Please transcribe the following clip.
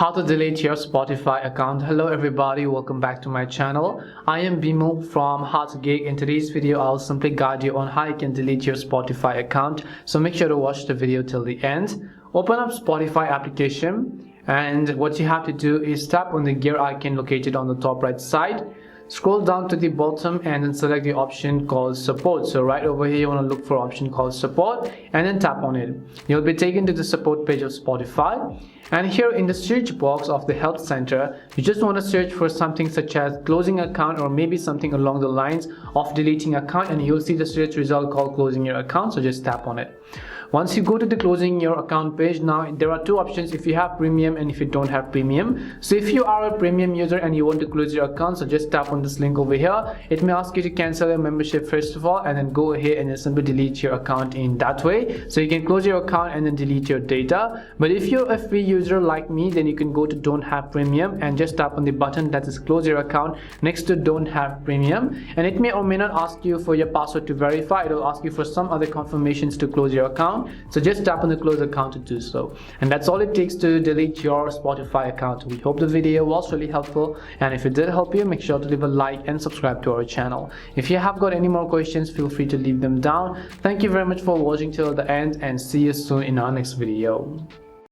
How to delete your Spotify account. Hello everybody, welcome back to my channel. I am Bimu from Geek. In today's video I'll simply guide you on how you can delete your Spotify account, so make sure to watch the video till the end. Open up Spotify application, and what you have to do is tap on the gear icon located on the top right side. Scroll down to the bottom and then select the option called support. So right over here you want to look for option called support and then tap on it. You'll be taken to the support page of Spotify, and here in the search box of the help center you just want to search for something such as closing account, or maybe something along the lines of deleting account, and you'll see the search result called closing your account. So just tap on it. Once you go to the closing your account page, now there are two options: if you have premium and if you don't have premium. So if you are a premium user and you want to close your account, so just tap on this link over here. It may ask you to cancel your membership first of all, and then go ahead and just simply delete your account in that way. So you can close your account and then delete your data. But if you're a free user like me, then you can go to don't have premium and just tap on the button that is close your account next to don't have premium, and it may or may not ask you for your password to verify. It will ask you for some other confirmations to close your account. So just tap on the close account to do so, and that's all it takes to delete your Spotify account. We hope the video was really helpful, and if it did help you, make sure to leave a like and subscribe to our channel. If you have got any more questions, feel free to leave them down. Thank you very much for watching till the end, and see you soon in our next video.